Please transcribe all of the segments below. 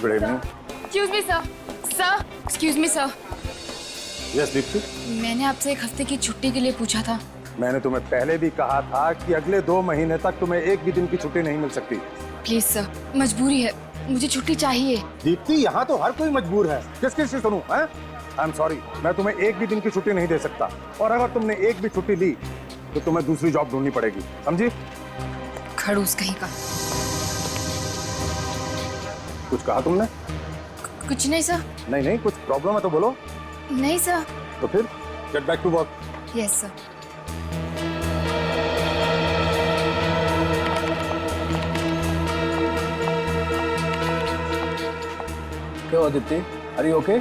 Good evening. Excuse me sir. Sir excuse me sir. Yes Deepti. मैंने आपसे एक हफ्ते की छुट्टी के लिए पूछा था। मैंने तुम्हें पहले भी कहा था कि अगले 2 महीने तक तुम्हें एक भी दिन की छुट्टी नहीं मिल सकती। प्लीज सर, मजबूरी है, मुझे छुट्टी चाहिए। दीप्ति, यहाँ तो हर कोई मजबूर है, किस किस से सुनूं? आई एम सॉरी, मैं तुम्हें एक भी दिन की छुट्टी नहीं दे सकता, और अगर तुमने एक भी छुट्टी ली तो तुम्हें दूसरी जॉब ढूंढनी पड़ेगी, समझी? खड़ूस कहीं का। कुछ कहा तुमने? कुछ नहीं सर। नहीं, कुछ प्रॉब्लम है तो बोलो। नहीं सर। तो फिर get back to work. Yes sir. क्या हुआ दीप्ति? Are you okay?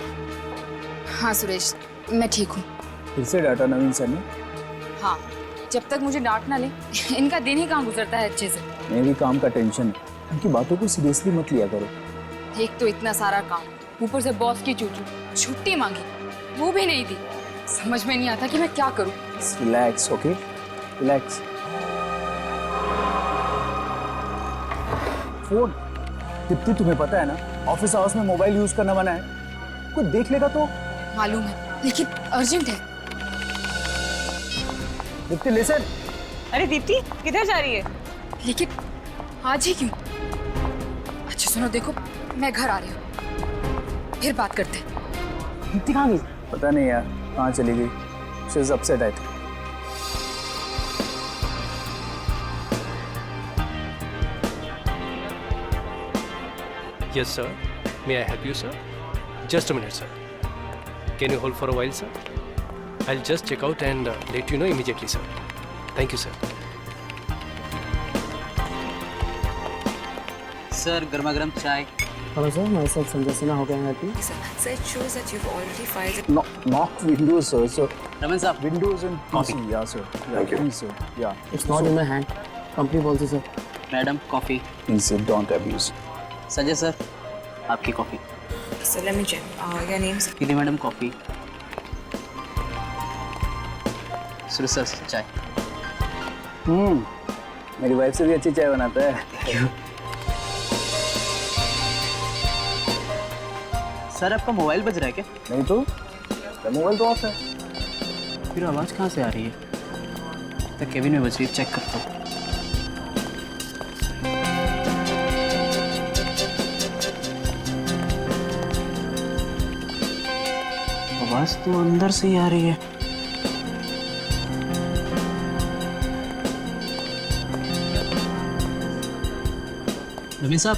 हाँ सुरेश, मैं ठीक हूँ। फिर से डाटा नवीन सर ने? हाँ, जब तक मुझे डांट ना ले इनका दिन ही कहाँ गुजरता है अच्छे से। मेरी काम का टेंशन है, उनकी बातों को सीरियसली मत लिया करो। एक तो इतना सारा काम, ऊपर से बॉस की चूचू, छुट्टी मांगी वो भी नहीं दी। समझ में नहीं आता कि मैं क्या करूँ। Relax, okay, relax. Phone Deepti, तुम्हें पता है ना ऑफिस आवर्स में मोबाइल यूज करना मना है। कोई देख लेगा तो? मालूम है, लेकिन अर्जेंट है। दीप्ति लिसन। अरे दीप्ति, किधर जा रही है? लेकिन आज ही क्यों? अच्छा सुनो, देखो मैं घर आ रही हूँ, फिर बात करते हैं। दीप्ति कहाँ गई? पता नहीं यार, कहाँ चली गई। She is upset I think. Yes, sir. May I help you, sir? Just a minute, sir. Can you hold for a while, sir? I'll just check out and let you know immediately, sir. Thank you, sir. Sir गर्मा गर्म चाय। Hello sir, myself Sanjay Sinha. How can I help you? Sir, it shows that you've already filed. Not Windows, sir. So Raman साहब, Windows and PC, yeah, sir. Yeah, please, sir. Yeah. It's not in my hand. Company policy sir. Madam coffee. Please, sir, don't abuse. Sanjay sir, आपकी coffee. So let me check. Your name's दीदी madam coffee. Suresh sir चाय। मेरी wife से भी अच्छी चाय बनाता है। सर आपका मोबाइल बज रहा है क्या? नहीं तो मोबाइल तो ऑफ है। फिर आवाज़ कहाँ से आ रही है? तो केबिन में बज रही है, चेक करता हूँ। आवाज़ तो अंदर से ही आ रही है। नवीन साहब,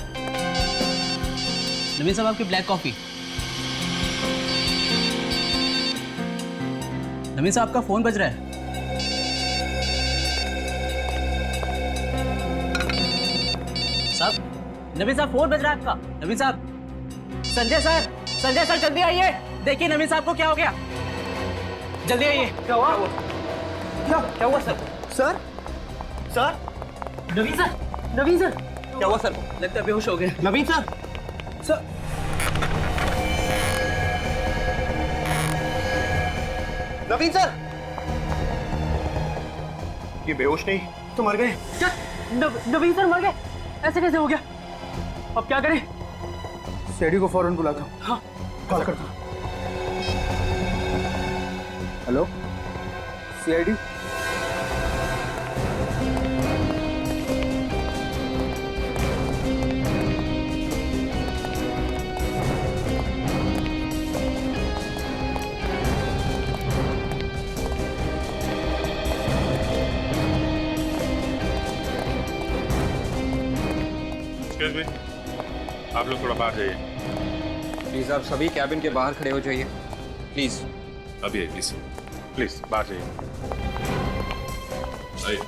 नवीन साहब आपकी ब्लैक कॉफी। नवीन साहब आपका फोन बज रहा है। साहब, नवीन साहब फोन बज रहा है आपका। नवीन साहब, संजय सर जल्दी आइए। देखिए नवीन साहब को क्या हो गया, जल्दी आइए। क्या हुआ? क्या हुआ सर? सर नवीन सर क्या हुआ सर? लगता है बेहोश हो गए। नवीन सर नवीन सर, ये बेहोश नहीं तो मर गए। क्या? नवीन सर मर गए? ऐसे कैसे हो गया? अब क्या करें? सीआईडी को फौरन बुलाता हूँ। हाँ, कॉल करता हूँ। Hello CID. एक्सक्यूज मी, आप लोग थोड़ा बाहर जाइए। प्लीज आप सभी कैबिन के बाहर खड़े हो जाइए, प्लीज। अभी आइए प्लीज, प्लीज बाहर जाइए। आइए।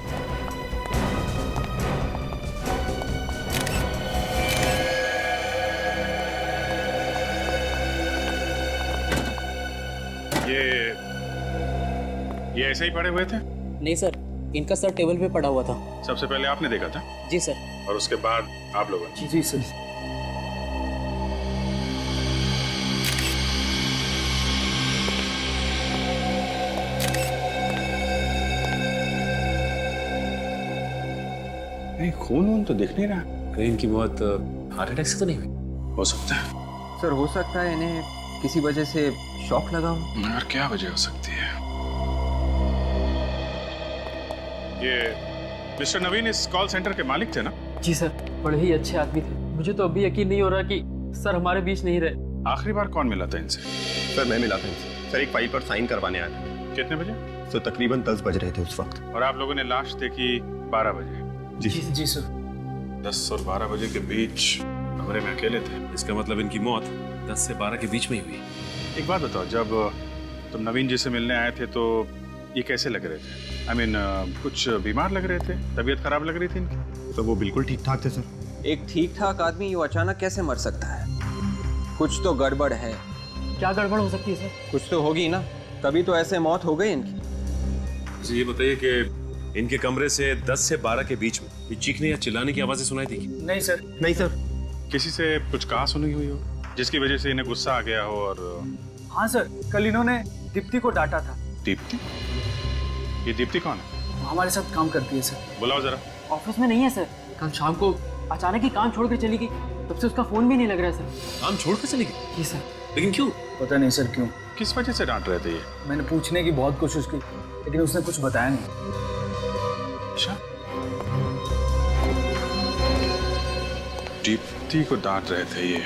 ये ऐसे ही पड़े हुए थे? नहीं सर, इनका सर टेबल पे पड़ा हुआ था। सबसे पहले आपने देखा था? जी सर। और उसके बाद आप लोगों ने? जी सर। नहीं, खून वून तो दिख नहीं रहा। कहीं इनकी बहुत हार्ट अटैक से तो नहीं हुई? हो सकता है। सर हो सकता है इन्हें किसी वजह से शॉक लगा हो। मगर क्या वजह हो सकती है? ये मिस्टर नवीन इस कॉल सेंटर के मालिक थे ना? जी सर, बड़े ही अच्छे आदमी थे। मुझे तो अभी यकीन नहीं हो रहा कि सर हमारे बीच नहीं रहे। आखिरी बार कौन मिला था इनसे? सर मैं मिला था इनसे। सर एक फाइल पर साइन करवाने आया था। कितने बजे? सर तकरीबन 10 बज रहे थे उस वक्त। और आप लोगों ने लाश देखी 12 बजे? जी सर। 10 और 12 बजे के बीच कमरे में अकेले थे। इसका मतलब इनकी मौत 10 से 12 के बीच में ही हुई। एक बात बताओ, जब तुम नवीन जी से मिलने आए थे तो ये कैसे लग रहे थे? I mean, कुछ बीमार लग रहे थे? तबीयत खराब लग रही थी इनकी? तो वो बिल्कुल ठीक ठाक थे सर। एक ठीक ठाक आदमी यूं अचानक कैसे मर सकता है? कुछ तो गड़बड़ है। क्या गड़बड़ हो सकती है सर? कुछ तो होगी ना, तभी तो ऐसे मौत हो गई इनकी। तो ये बताइए कि इनके कमरे से 10 से 12 के बीच में ये चीखने या चिल्लाने की आवाजें सुनाई दी? नहीं सर। नहीं सर। किसी से कुछ कहा सुनी हुई हो जिसकी वजह से इन्हें गुस्सा आ गया हो? और हाँ सर, कल इन्होंने दीप्ति को डांटा था। दीप्ति? ये दीप्ति कौन है? हमारे साथ काम करती है सर। बुलाओ जरा। ऑफिस में नहीं है सर। कल शाम को अचानक ही काम छोड़कर चली गई, तब से उसका फोन भी नहीं लग रहा है सर। काम छोड़कर चली गई? जी सर। लेकिन क्यों? पता नहीं सर क्यों। किस वजह से डांट रहे थे ये? मैंने पूछने की बहुत कोशिश की, लेकिन उसने कुछ बताया नहीं। अच्छा, दीप्ति को डांट रहे थे ये।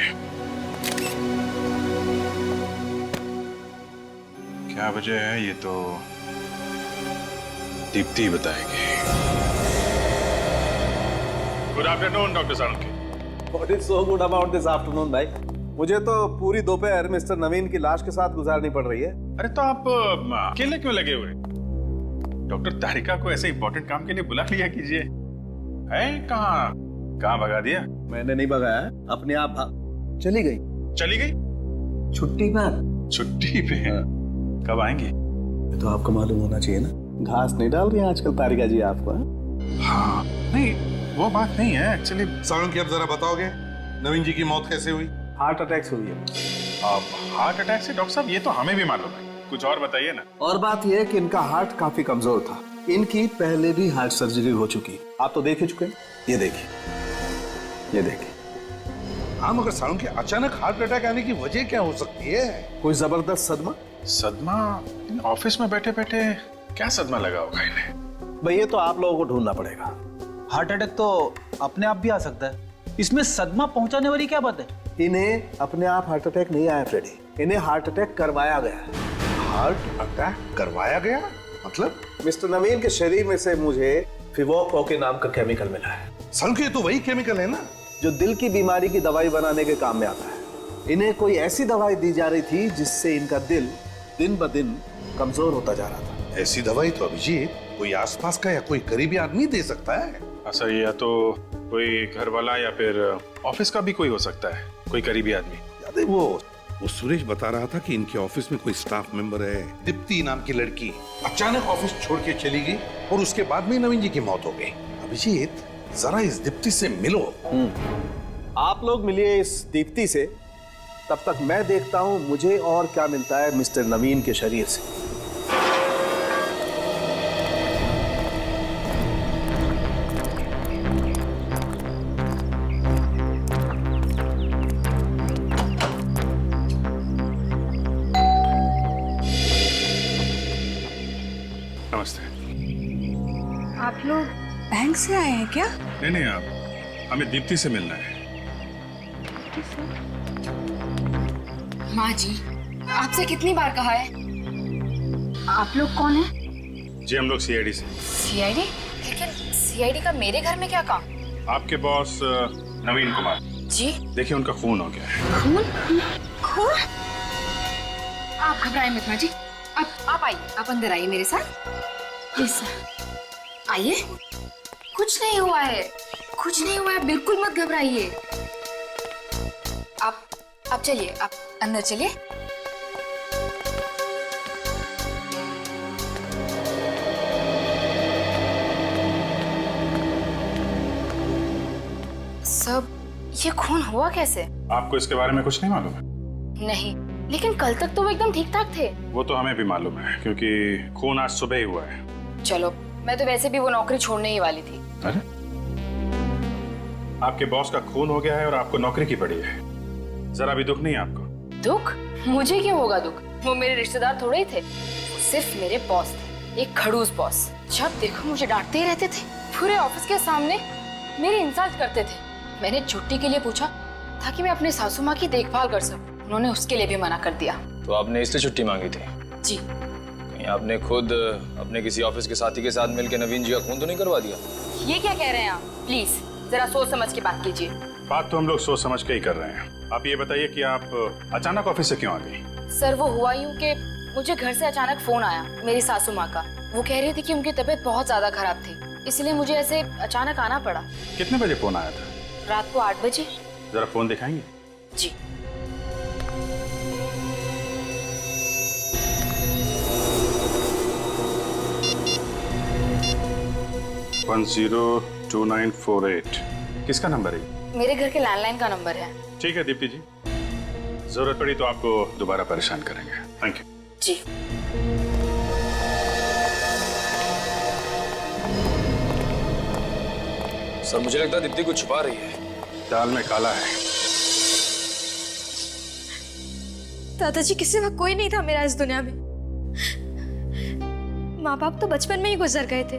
क्या वजह है ये तो दीप्ति बताएगी। Good afternoon doctor Salunkhe. What is so good about this afternoon, भाई? मुझे तो पूरी दोपहर मिस्टर नवीन की लाश के साथ गुजारनी पड़ रही है। अरे तो आप अकेले क्यों लगे हुए? डॉक्टर तारिका को ऐसे इंपॉर्टेंट काम के लिए बुला लिया कीजिए। है कहाँ भगा दिया? मैंने नहीं भगाया, अपने आप चली गई। चली गई? छुट्टी पर। छुट्टी पे? कब आएंगी? तो आपको मालूम होना चाहिए ना, घास नहीं डाल रही है आजकल तारिका जी आपको। हाँ नहीं, वो बात नहीं है एक्चुअली। साळुंखे, अब जरा बताओगे नवीन जी की मौत कैसे हुई? हार्ट अटैक से हुई है। हार्ट अटैक से? डॉक्टर साहब ये तो हमें भी मालूम है, कुछ और बताइए ना। और बात यह है कि इनका हार्ट काफी कमजोर था। इनकी पहले भी हार्ट सर्जरी हो चुकी। आप तो देख ही चुके हैं। ये देखिए, ये देखिए। हाँ मगर साळुंखे, अचानक हार्ट अटैक आने की वजह क्या हो सकती है? कोई जबरदस्त सदमा। सदमा? ऑफिस में बैठे बैठे क्या सदमा लगा होगा इन्हें? भाई ये तो आप लोगों को ढूंढना पड़ेगा। हार्ट अटैक तो अपने आप भी आ सकता है, इसमें सदमा पहुंचाने वाली क्या बात है? इन्हें अपने आप हार्ट अटैक नहीं आया फ्रेडी, इन्हें हार्ट अटैक करवाया गया। हार्ट अटैक करवाया गया? मतलब? मिस्टर नवीन के शरीर में से मुझे फिवोको के नाम का केमिकल मिला है। साळुंखे, तो वही केमिकल है ना जो दिल की बीमारी की दवाई बनाने के काम में आता है। इन्हें कोई ऐसी दवाई दी जा रही थी जिससे इनका दिल दिन ब दिन कमजोर होता जा रहा था। ऐसी दवाई तो अभिजीत कोई आसपास का या कोई करीबी आदमी दे सकता है। ऐसा या तो कोई घर वाला या फिर ऑफिस का भी कोई हो सकता है, कोई करीबी आदमी। याद है वो सुरेश बता रहा था कि इनके ऑफिस में कोई स्टाफ मेंबर है, दीप्ति नाम की लड़की, अचानक ऑफिस छोड़ के चली गई और उसके बाद में नवीन जी की मौत हो गई। अभिजीत, जरा इस दीप्ति से मिलो। आप लोग मिलिए इस दीप्ति से, तब तक मैं देखता हूं मुझे और क्या मिलता है मिस्टर नवीन के शरीर से। नमस्ते। आप लोग बैंक से आए हैं क्या? नहीं, आप हमें दीप्ति से मिलना है। माँ जी, आपसे कितनी बार कहा है? आप लोग कौन हैं? जी हम लोग सीआईडी से। सीआईडी? लेकिन सीआईडी का मेरे घर में क्या काम? आपके बॉस नवीन कुमार जी, देखिए उनका खून हो गया है। खून? आप घबराएं मत माँ जी, आप आइए, आप अंदर आइए मेरे साथ। प्लीज आइए। कुछ नहीं हुआ है, कुछ नहीं हुआ है, बिल्कुल मत घबराइए। आप चलिए, आप अंदर चलिए। सब ये खून हुआ कैसे? आपको इसके बारे में कुछ नहीं मालूम है? नहीं, लेकिन कल तक तो वो एकदम ठीक ठाक थे। वो तो हमें भी मालूम है क्योंकि खून आज सुबह ही हुआ है। चलो, मैं तो वैसे भी वो नौकरी छोड़ने ही वाली थी। अरे, आपके बॉस का खून हो गया है और आपको नौकरी की पड़ी है? जरा भी दुख नहीं है आपको? दुख? मुझे क्यों होगा दुख? वो मेरे रिश्तेदार थोड़े ही थे, वो सिर्फ मेरे बॉस थे, एक खड़ूस बॉस। जब देखो मुझे डांटते ही रहते थे, पूरे ऑफिस के सामने मेरी इंसल्ट करते थे। मैंने छुट्टी के लिए पूछा ताकि मैं अपने सासू माँ की देखभाल कर सकूं, उन्होंने उसके लिए भी मना कर दिया। तो आपने इसलिए छुट्टी मांगी थी? जी। कहीं आपने खुद अपने किसी ऑफिस के साथी के साथ मिलकर नवीन जी का खून तो नहीं करवा दिया? ये क्या कह रहे हैं आप? प्लीज जरा सोच समझ के बात कीजिए। बात तो हम लोग सोच समझ के ही कर रहे हैं। आप ये बताइए कि आप अचानक ऑफिस से क्यों आ गई? सर वो हुआ यूं कि मुझे घर से अचानक फोन आया मेरी सासू माँ का। वो कह रही थी कि उनकी तबीयत बहुत ज्यादा खराब थी, इसलिए मुझे ऐसे अचानक आना पड़ा। कितने बजे फोन आया था? रात को 8 बजे। जरा फोन दिखाएंगे? जी। वन 02948 किसका नंबर है? मेरे घर के लैंडलाइन का नंबर है। ठीक है दीप्ति जी, जरूरत पड़ी तो आपको दोबारा परेशान करेंगे। Thank you. जी। सर मुझे लगता है दीप्ति कुछ छुपा रही है। दाल में काला है। दादाजी के सिवा कोई नहीं था मेरा इस दुनिया में। माँ बाप तो बचपन में ही गुजर गए थे,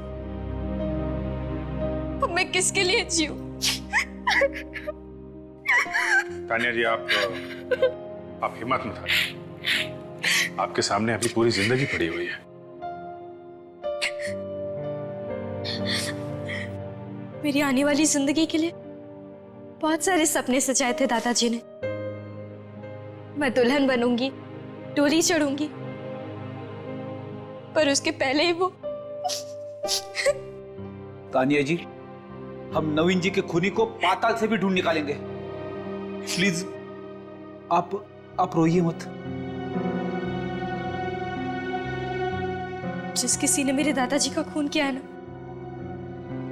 अब मैं किसके लिए जीऊं? तानिया जी आप हिम्मत मत हारिए। आपके सामने अभी पूरी जिंदगी पड़ी हुई है। मेरी आने वाली जिंदगी के लिए बहुत सारे सपने सजाए थे दादाजी ने। मैं दुल्हन बनूंगी, डोली चढ़ूंगी, पर उसके पहले ही वो। तानिया जी, हम नवीन जी के खूनी को पाताल से भी ढूंढ निकालेंगे। प्लीज आप रोइए मत। जिस किसी ने मेरे दादाजी का खून किया है ना,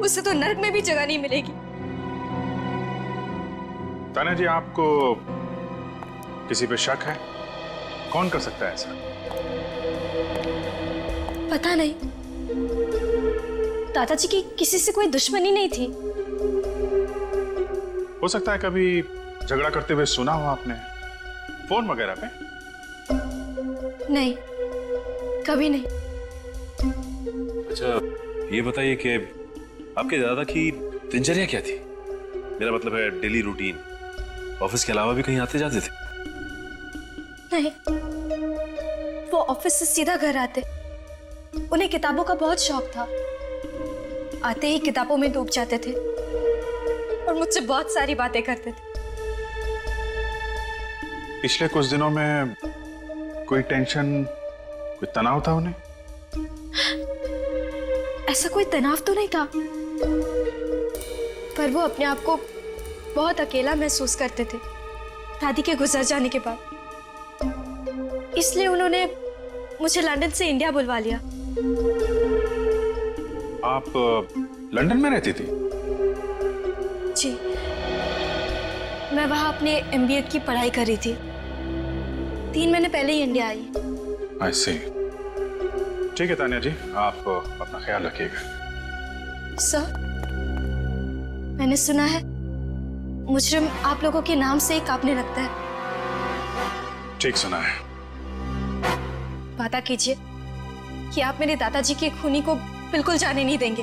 उसे तो नरक में भी जगह नहीं मिलेगी। तानिया जी, आपको किसी पे शक है? कौन कर सकता है ऐसा? पता नहीं, दादाजी की किसी से कोई दुश्मनी नहीं थी। हो सकता है कभी झगड़ा करते हुए सुना हो आपने, फोन वगैरह पे? नहीं, कभी नहीं। अच्छा ये बताइए कि आपके दादा की दिनचर्या क्या थी? मेरा मतलब है डेली रूटीन। ऑफिस के अलावा भी कहीं आते जाते थे? नहीं, वो ऑफिस से सीधा घर आते। उन्हें किताबों का बहुत शौक था, आते ही किताबों में डूब जाते थे और मुझसे बहुत सारी बातें करते थे। पिछले कुछ दिनों में कोई टेंशन, कोई तनाव था उन्हें? ऐसा कोई तनाव तो नहीं था, पर वो अपने आप को बहुत अकेला महसूस करते थे दादी के गुजर जाने के बाद। इसलिए उन्होंने मुझे लंदन से इंडिया बुलवा लिया। आप लंदन में रहती थी? जी, मैं वहां अपने MBA की पढ़ाई कर रही थी। 3 महीने पहले ही इंडिया आई। I see। ठीक है तानिया जी, आप अपना ख्याल रखिएगा। सर, मैंने सुना है मुजरिम आप लोगों के नाम से ही कांपने लगता है। ठीक सुना है। वादा कीजिए कि आप मेरे दादाजी के खूनी को बिल्कुल जाने नहीं देंगे।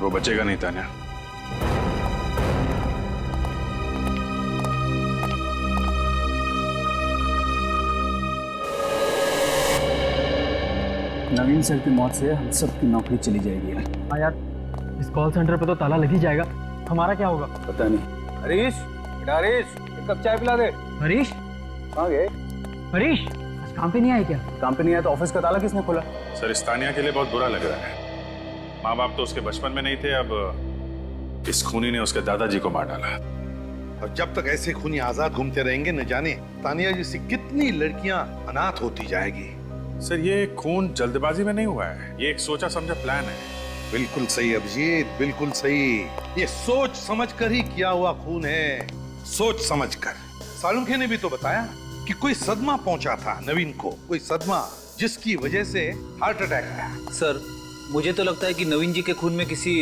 वो बचेगा नहीं तानिया। नवीन सर की मौत से हम सबकी नौकरी चली जाएगी। हाँ यार, इस कॉल सेंटर पे तो ताला लग ही जाएगा। हमारा क्या होगा? पता नहीं। हरीश, बेटा हरीश, एक कप चाय पिला दे। हरीश? कहाँ गए? हरीश आज काम पे नहीं आए क्या? काम पे नहीं आया तो ऑफिस का ताला किसने खोला? सर, इस तानिया के लिए बहुत बुरा लग रहा है। माँ बाप तो उसके बचपन में नहीं थे, अब इस खूनी ने उसके दादाजी को मार डाला। और जब तक ऐसे खूनी आजाद घूमते रहेंगे, न जाने तानिया जैसी कितनी लड़कियां अनाथ होती जाएगी। सर, ये खून जल्दबाजी में नहीं हुआ है, ये एक सोचा समझा प्लान है। बिल्कुल सही अभिजीत, बिल्कुल सही। ये सोच समझ कर ही किया हुआ खून है, सोच समझ कर। सालुंखे ने भी तो बताया कि कोई सदमा पहुंचा था नवीन को, कोई सदमा जिसकी वजह से हार्ट अटैक आया। सर, मुझे तो लगता है कि नवीन जी के खून में किसी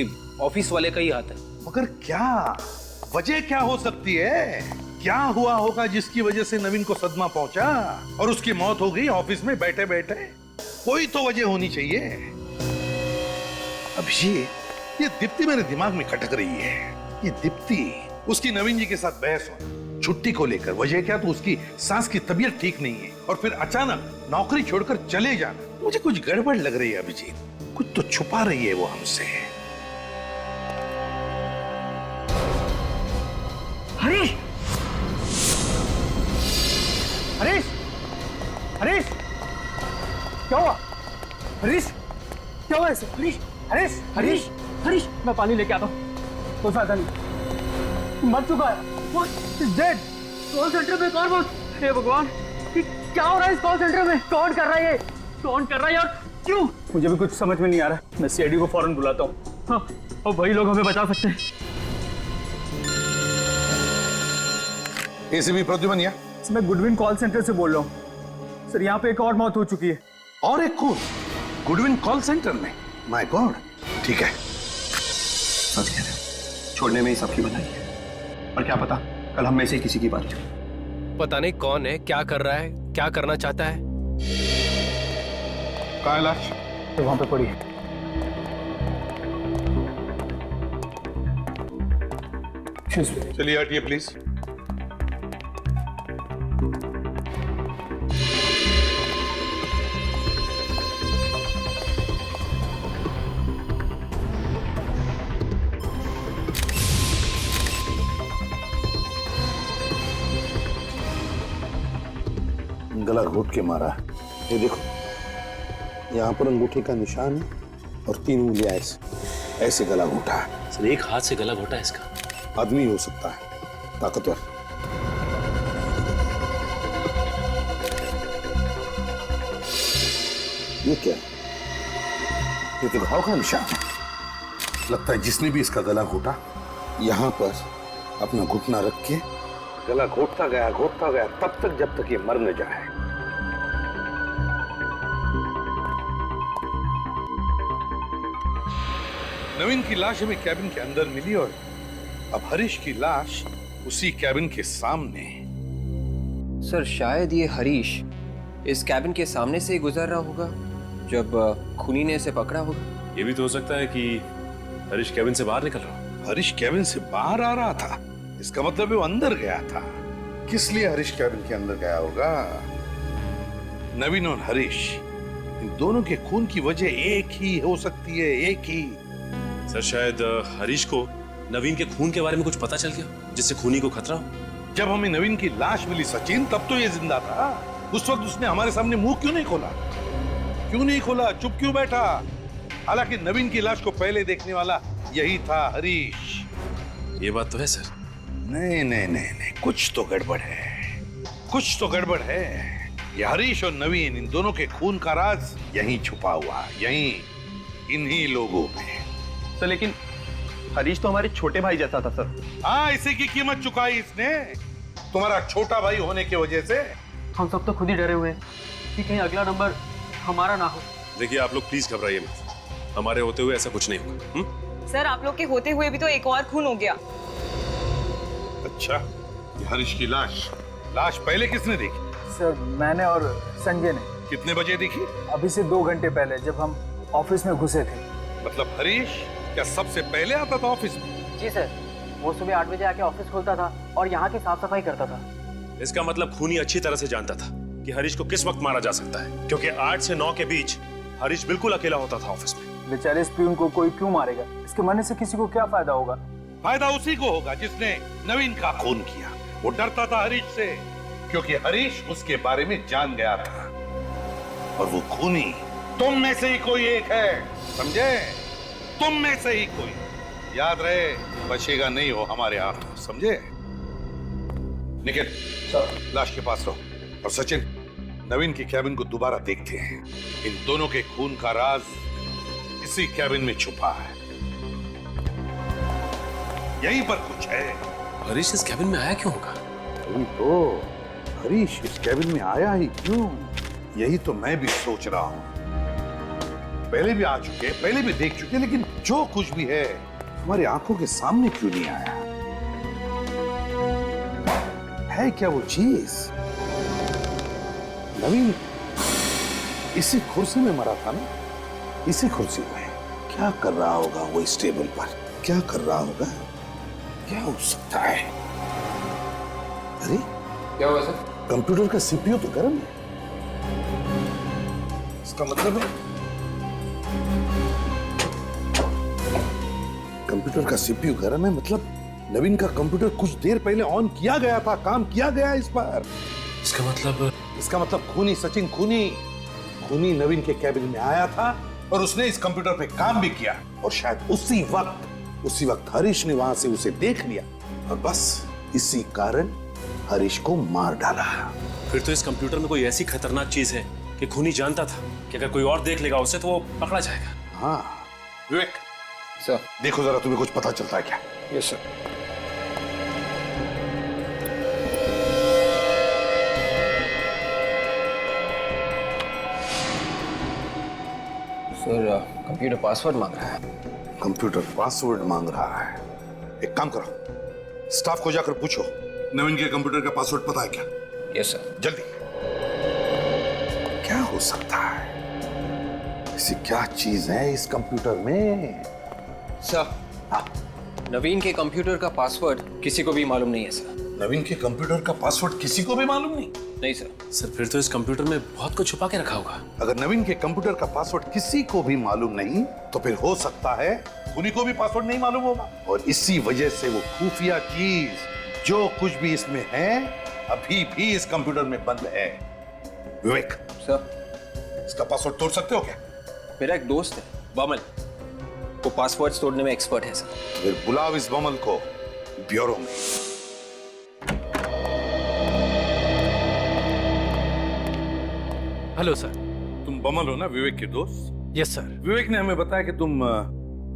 ऑफिस वाले का ही हाथ है। मगर क्या? वजह क्या हो सकती है? क्या हुआ होगा जिसकी वजह से नवीन को सदमा पहुंचा और उसकी मौत हो गई ऑफिस में बैठे बैठे? कोई तो वजह होनी चाहिए। अभिषेक, ये दीप्ति मेरे दिमाग में खटक रही है। ये दीप्ति, उसकी नवीन जी के साथ बहस हो छुट्टी को लेकर, वजह क्या? तो उसकी सास की तबीयत ठीक नहीं है और फिर अचानक नौकरी छोड़कर चले जाना। मुझे कुछ गड़बड़ लग रही है अभिजीत, कुछ तो छुपा रही है वो हमसे। हरीश! हरीश! हरीश! क्या हुआ? हरीश! क्या हुआ ऐसे? हरीश! हरीश! हरीश! हरीश! मैं पानी लेके आता हूँ। कोई फायदा नहीं, मर चुका है। What is dead? Call centre में कौन बोल? हे भगवान, क्या हो रहा है इस कॉल सेंटर में? कौन कर रहा है ये? कौन कर रहा है यार? क्यों? मुझे भी कुछ समझ में नहीं आ रहा। मैं सीआईडी को फौरन बुलाता हूँ। हाँ, और वही लोग हमें बचा सकते हैं। एसीपी प्रद्युमन या? मैं गुडविन कॉल सेंटर से बोल रहा हूँ सर। यहाँ पे एक और मौत हो चुकी है। और एक खून गुडविन कॉल सेंटर में? My God. ठीक है, सच कह रहे हो, छोड़ने में ही सबकी भलाई है। और क्या पता कल हम में से किसी की बात हो। पता नहीं कौन है, क्या कर रहा है, क्या करना चाहता है। कहाँ है लाश? तो वहां पे पड़ी है। चलिए हटिए प्लीज। गला घोट के मारा है। ये देखो, यहाँ पर अंगूठे का निशान है और 3 उंगलियां ऐसे गला घोटा है। सर एक हाथ से गला घोटा है इसका। आदमी हो सकता है, ताकतवर। ये क्या? ये तो घाव का निशान है। लगता है जिसने भी इसका गला घोटा, यहाँ पर अपना घुटना रख के गला घोटता गया तब तक जब तक ये मर न जाए। नवीन की लाश हमें कैबिन के अंदर मिली और अब हरीश की लाश उसी कैबिन के सामने। सर शायद ये हरीश इस कैबिन के सामने से ही गुजर रहा होगा जब खूनी ने इसे पकड़ा होगा। ये भी तो हो सकता है कि हरीश कैबिन से बाहर निकल रहा हो। हरीश कैबिन से बाहर आ रहा था, इसका मतलब वो अंदर गया था। किस लिए हरीश कैबिन के अंदर गया होगा? नवीन और हरीश, इन दोनों के खून की वजह एक ही हो सकती है, एक ही। सर शायद हरीश को नवीन के खून के बारे में कुछ पता चल गया जिससे खूनी को खतरा हो। जब हमें नवीन की लाश मिली सचिन, तब तो ये जिंदा था। उस वक्त उसने हमारे सामने मुंह क्यों नहीं खोला? चुप क्यों बैठा? हालांकि नवीन की लाश को पहले देखने वाला यही था, हरीश। ये बात तो है सर। नहीं, कुछ तो गड़बड़ है। ये हरीश और नवीन, इन दोनों के खून का राज यहीं छुपा हुआ, यहीं इन्हीं लोगों में। सर लेकिन हरीश तो हमारे छोटे भाई जैसा था सर। हाँ, इसी की कीमत चुकाई इसने, तुम्हारा छोटा भाई होने की वजह से। हम सब तो खुद ही डरे हुए हैं कि कहीं अगला नंबर हमारा ना हो। देखिए आप लोग प्लीज घबराइए मत, हमारे होते हुए ऐसा कुछ नहीं होगा। सर आप लोग के होते हुए भी तो एक और खून हो गया। अच्छा, ये हरीश की लाश पहले किसने देखी? सर मैंने और संजय ने। कितने बजे देखी? अभी से 2 घंटे पहले, जब हम ऑफिस में घुसे थे। मतलब हरीश क्या सबसे पहले आता था ऑफिस में? जी सर, वो सुबह 8 बजे आके ऑफिस खोलता था और यहाँ की साफ सफाई करता था। इसका मतलब खूनी अच्छी तरह से जानता था कि हरीश को किस वक्त मारा जा सकता है, क्योंकि 8 से 9 के बीच हरीश बिल्कुल अकेला होता था ऑफिस में। बेचारे इस प्यून को कोई क्यों मारेगा? इसके मरने से किसी को क्या फायदा होगा? फायदा उसी को होगा जिसने नवीन का खून किया। वो डरता था हरीश से, क्योंकि हरीश उसके बारे में जान गया था। और वो खूनी तुम में से ही कोई एक है, समझे? तुम में से ही कोई। याद रहे, बचेगा नहीं हो हमारे हाथ, समझे? निखिल, लाश के पास रहो। और सचिन, नवीन की कैबिन को दोबारा देखते हैं। इन दोनों के खून का राज इसी कैबिन में छुपा है, यहीं पर कुछ है। हरीश इस कैबिन में आया क्यों होगा? वही तो, हरीश इस कैबिन में आया ही क्यों? यही तो मैं भी सोच रहा हूं। पहले भी आ चुके, पहले भी देख चुके, लेकिन जो कुछ भी है हमारी आंखों के सामने क्यों नहीं आया? है क्या वो चीज? नवीन इसी कुर्सी में मरा था ना, इसी कुर्सी में। क्या कर रहा होगा वो इस टेबल पर? क्या कर रहा होगा? क्या हो सकता है? अरे क्या हुआ सर? कंप्यूटर का सीपीयू तो गर्म है। इसका मतलब है कंप्यूटर का सीपीयू गर्म है, मतलब नवीन का कंप्यूटर कुछ देर पहले ऑन किया गया था, काम किया गया इस पर। इसका मतलब खूनी सचिन खूनी नवीन के कैबिन में आया था और उसने इस कंप्यूटर पे काम भी किया, और शायद उसी वक्त हरीश ने वहां से उसे देख लिया और बस इसी कारण हरीश को मार डाला। फिर तो इस कंप्यूटर में कोई ऐसी खतरनाक चीज है कि खूनी जानता था कि अगर कोई और देख लेगा उसे तो वो पकड़ा जाएगा। हाँ विवेक सर, देखो जरा, तुम्हें कुछ पता चलता है क्या? Yes sir. Sir computer password मांग रहा है। कंप्यूटर पासवर्ड मांग रहा है? एक काम करो, स्टाफ को जाकर पूछो नवीन के कंप्यूटर का पासवर्ड पता है क्या? Yes sir. जल्दी। क्या हो सकता है? ऐसी क्या चीज है इस कंप्यूटर में? सर, हाँ, नवीन के कंप्यूटर का पासवर्ड किसी को भी मालूम नहीं है सर। नवीन के कंप्यूटर का पासवर्ड किसी को भी मालूम नहीं? नहीं सर। सर फिर तो इस कंप्यूटर में बहुत कुछ छुपा के रखा होगा। अगर नवीन के कंप्यूटर का पासवर्ड किसी को भी मालूम नहीं तो फिर हो सकता है खूनी को भी पासवर्ड नहीं मालूम होगा, और इसी वजह से वो खुफिया चीज जो कुछ भी इसमें है अभी भी इस कंप्यूटर में बंद है। विवेक सर, इसका पासवर्ड तोड़ सकते हो क्या? मेरा एक दोस्त है बमल, वो पासवर्ड तोड़ने में एक्सपर्ट है सर। फिर बुलाओ इस बमल को ब्यूरो में। Hello sir. तुम बमल हो ना, विवेक के दोस्त? Yes sir. विवेक ने हमें बताया कि तुम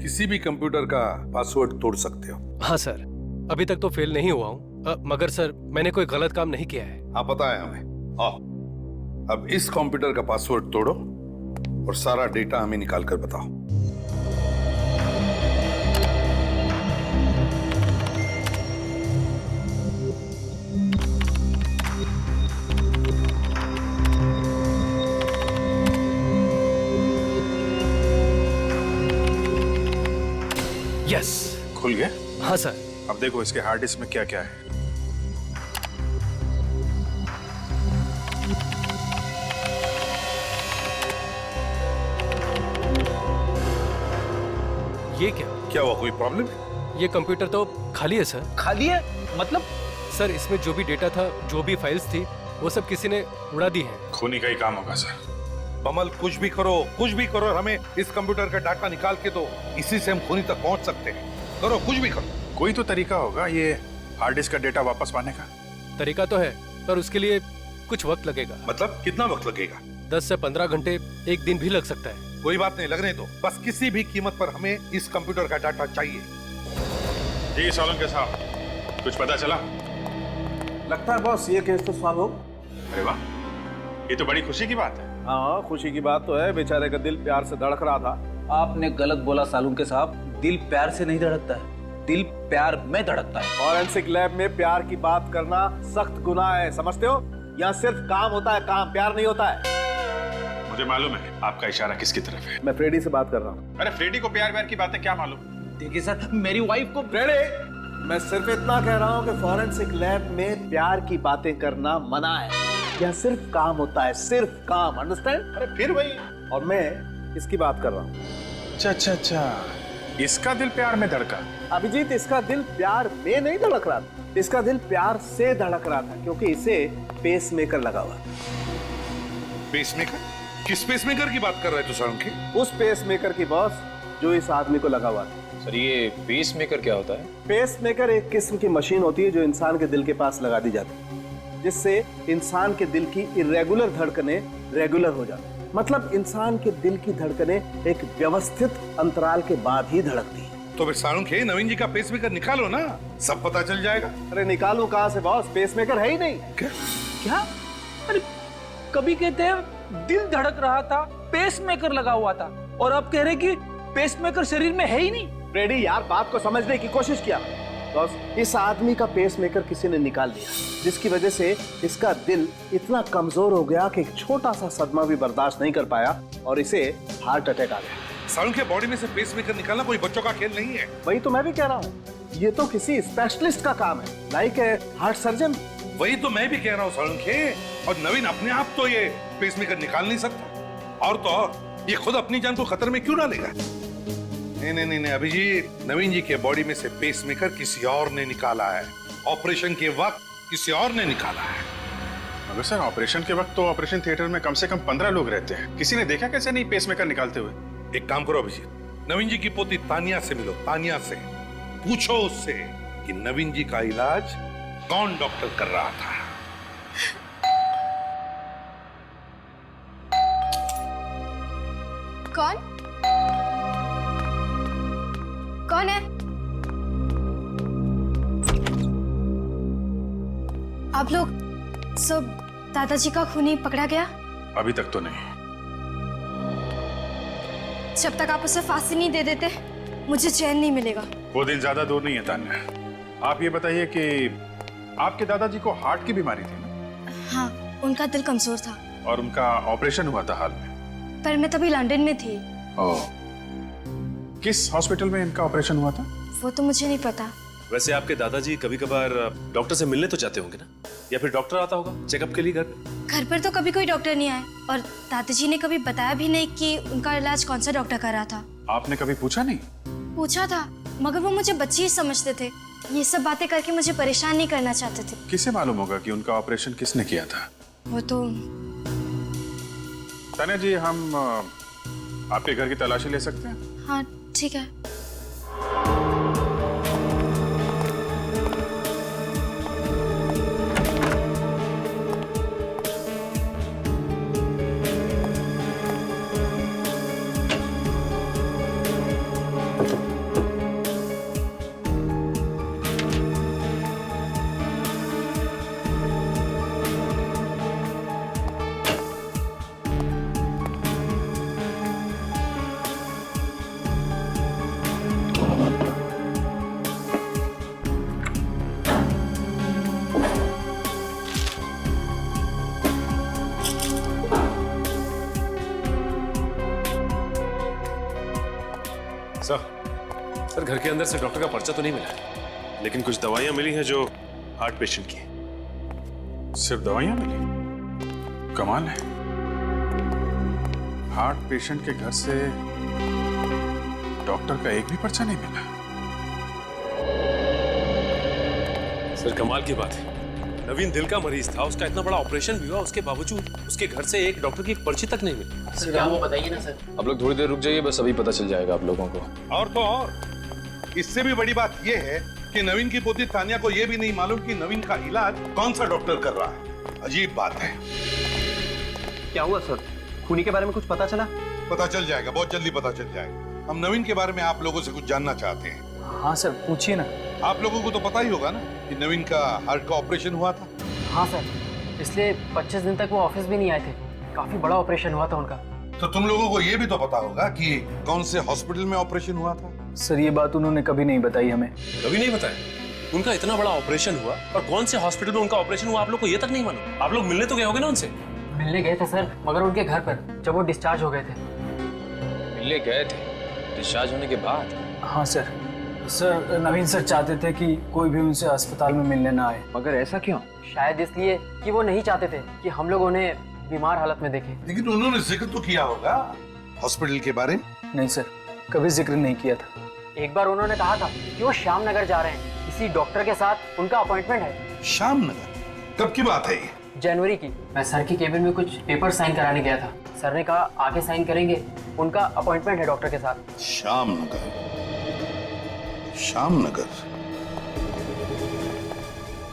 किसी भी कंप्यूटर का पासवर्ड तोड़ सकते हो। हाँ सर, अभी तक तो फेल नहीं हुआ हूँ, मगर सर मैंने कोई गलत काम नहीं किया है। हाँ पता है हमें। आओ अब इस कंप्यूटर का पासवर्ड तोड़ो और सारा डेटा हमें निकाल कर बताओ। यस। खुल गया? हाँ सर। अब देखो इसके हार्ड डिस्क में क्या क्या है। ये क्या हुआ? कोई प्रॉब्लम है? ये कंप्यूटर तो खाली है सर। खाली है मतलब? सर इसमें जो भी डेटा था, जो भी फाइल्स थी, वो सब किसी ने उड़ा दी है। खूनी का ही काम होगा सर। बमल कुछ भी करो, हमें इस कंप्यूटर का डाटा निकाल के दो, इसी से हम खूनी तक पहुंच सकते हैं। करो, कुछ भी करो। कोई तो तरीका होगा ये हार्ड डिस्क का डेटा वापस पाने का। तरीका तो है, पर उसके लिए कुछ वक्त लगेगा। मतलब कितना वक्त लगेगा? 10 से 15 घंटे, एक दिन भी लग सकता है। कोई बात नहीं, लगने दो। बस किसी भी कीमत पर हमें इस कंप्यूटर का डाटा चाहिए। जी सोलंकी साहब, कुछ पता चला? लगता है बॉस ये केस तो सॉल्व हो। अरे वाह, ये तो बड़ी खुशी की बात है। हाँ खुशी की बात तो है, बेचारे का दिल प्यार से धड़क रहा था। आपने गलत बोला सालुंके साहब, दिल प्यार से नहीं धड़कता है, दिल प्यार में धड़कता है। फॉरेंसिक लैब में प्यार की बात करना सख्त गुनाह है, समझते हो? यहाँ सिर्फ काम होता है, काम, प्यार नहीं होता है। मुझे मालूम है आपका इशारा किसकी तरफ है। मैं फ्रेडी से बात कर रहा हूँ। अरे फ्रेडी को प्यार की बातें क्या मालूम? देखिए सर, मेरी वाइफ को। फ्रेडी, मैं सिर्फ इतना कह रहा हूँ कि फॉरेंसिक लैब में प्यार की बातें करना मना है। यहाँ सिर्फ काम होता है, सिर्फ काम, अंडरस्टैंड? अरे फिर वही। और मैं इसकी बात कर रहा हूँ। अच्छा, इसका दिल प्यार में धड़का। अभिजीत, इसका दिल प्यार में नहीं धड़क रहा था, इसका दिल प्यार से धड़क रहा था, क्योंकि इसे पेस मेकर लगा हुआ। Pacemaker? किस पेस मेकर की बात कर रहे थे सोलंकी? उस पेस मेकर की बॉस जो इस आदमी को लगा हुआ था। सर ये पेस मेकर क्या होता है? पेस मेकर एक किस्म की मशीन होती है जो इंसान के दिल के पास लगा दी जाती है, जिससे इंसान के दिल की इरेगुलर धड़कनें रेगुलर हो जाती है। मतलब इंसान के दिल की धड़कनें एक व्यवस्थित अंतराल के बाद ही धड़कती है। तो फिर सोलंकी, नवीन जी का पेस मेकर निकालो ना, सब पता चल जाएगा। अरे निकालूं कहां से बॉस, पेस मेकर है ही नहीं। क्या? अरे कभी कहते हैं दिल धड़क रहा था, पेस मेकर लगा हुआ था, और अब कह रहे कि पेस मेकर शरीर में है ही नहीं। फ्रेडी यार, बात को समझने की कोशिश किया। बिकॉज इस आदमी का पेसमेकर किसी ने निकाल लिया, जिसकी वजह से इसका दिल इतना कमजोर हो गया कि एक छोटा सा सदमा भी बर्दाश्त नहीं कर पाया और इसे हार्ट अटैक आ गया। सारुण के बॉडी में से पेसमेकर निकालना कोई बच्चों का खेल नहीं है। वही तो मैं भी कह रहा हूँ, ये तो किसी स्पेशलिस्ट का काम है, लाइक हार्ट सर्जन। वही तो मैं भी कह रहा हूँ सारुण के। और नवीन अपने आप तो ये पेसमेकर निकाल नहीं सकता, और तो और ये खुद अपनी जान को खतरे में क्यों डालेगा? नहीं नहीं नहीं अभिजीत, नवीन जी के बॉडी में से पेसमेकर किसी और ने निकाला है। ऑपरेशन के वक्त किसी और ने निकाला है। मगर सर ऑपरेशन के वक्त तो ऑपरेशन थिएटर में कम से कम 15 लोग रहते हैं, किसी ने देखा कैसे नहीं पेसमेकर निकालते हुए? एक काम करो अभिजीत, नवीन जी की पोती तानिया से मिलो, तानिया से पूछो उससे कि नवीन जी का इलाज कौन डॉक्टर कर रहा था। कौन कौन है? आप लोग सब दादाजी का खूनी पकड़ा गया? अभी तक तो नहीं। जब तक आप उसे फांसी नहीं दे देते मुझे चैन नहीं मिलेगा। वो दिन ज्यादा दूर नहीं है तान्या। आप ये बताइए कि आपके दादाजी को हार्ट की बीमारी थी ना? हाँ, उनका दिल कमजोर था और उनका ऑपरेशन हुआ था हाल में। पर मैं तभी लंदन में थी। ओह, किस हॉस्पिटल में इनका ऑपरेशन हुआ था? वो तो मुझे नहीं पता। वैसे आपके दादाजी कभी कभार डॉक्टर से मिलने तो जाते होंगे ना, या फिर डॉक्टर आता होगा चेकअप के लिए घर पे? घर पर तो कभी कोई डॉक्टर नहीं आया और दादाजी ने कभी बताया भी नहीं कि उनका इलाज कौन सा डॉक्टर कर रहा था। आपने कभी पूछा नहीं? पूछा था, मगर वो मुझे बच्ची ही समझते थे। ये सब बातें करके मुझे परेशान नहीं करना चाहते थे। किसे मालूम होगा कि उनका ऑपरेशन किसने किया था? वो तो तान्या जी, हम आपके घर की तलाशी ले सकते हैं? हाँ ठीक है। सर घर के अंदर से डॉक्टर का पर्चा तो नहीं मिला, लेकिन कुछ दवाइयां मिली हैं जो हार्ट पेशेंट की हैं। सिर्फ दवाइयां मिली? कमाल है, हार्ट पेशेंट के घर से डॉक्टर का एक भी पर्चा नहीं मिला। सर कमाल की बात है, नवीन दिल का मरीज था, उसका इतना बड़ा ऑपरेशन भी हुआ, उसके बावजूद उसके घर से एक डॉक्टर की पर्ची तक नहीं मिली। सर क्या वो बताइए ना सर। आप लोग थोड़ी देर रुक जाइए, बस अभी पता चल जाएगा आप लोगों को। और तो और इससे भी बड़ी बात यह है कि नवीन की पोती तानिया को यह भी नहीं मालूम कि नवीन का इलाज कौन सा डॉक्टर कर रहा है। अजीब बात है। क्या हुआ सर? खूनी के बारे में कुछ पता चला? पता चल जाएगा, बहुत जल्दी पता चल जाएगा। हम नवीन के बारे में आप लोगों से कुछ जानना चाहते हैं। हाँ सर, पूछिए ना। आप लोगों को तो पता ही होगा ना कि नवीन का हार्ट का ऑपरेशन हुआ था। हाँ सर, इसलिए 25 दिन तक वो ऑफिस भी नहीं आए थे। काफी बड़ा ऑपरेशन हुआ था उनका। तो तुम लोगों को यह भी तो पता होगा कि कौन से हॉस्पिटल में ऑपरेशन हुआ था? सर ये बात उन्होंने कभी नहीं बताई हमें। कभी नहीं बताया? उनका इतना बड़ा ऑपरेशन हुआ और कौन से हॉस्पिटल में उनका ऑपरेशन हुआ आप लोग को ये तक नहीं मालूम? आप लोग मिलने तो गए होंगे ना उनसे? मिलने गए थे सर, मगर उनके घर पर, जब वो डिस्चार्ज हो गए थे। मिलने गए थे डिस्चार्ज होने के बाद? हाँ सर। सर नवीन सर चाहते थे कि कोई भी उनसे अस्पताल में मिलने ना आए। मगर ऐसा क्यों? शायद इसलिए कि वो नहीं चाहते थे कि हम लोग उन्हें बीमार हालत में देखें। लेकिन उन्होंने जिक्र तो किया होगा हॉस्पिटल के बारे में। नहीं सर, कभी जिक्र नहीं किया था। एक बार उन्होंने कहा था कि वो श्याम नगर जा रहे हैं, किसी डॉक्टर के साथ उनका अपॉइंटमेंट है। श्याम नगर? कब की बात है ये? जनवरी की। मैं सर की केबिन में कुछ पेपर साइन कराने गया था। सर ने कहा आगे साइन करेंगे, उनका अपॉइंटमेंट है डॉक्टर के साथ। श्याम नगर, श्याम नगर,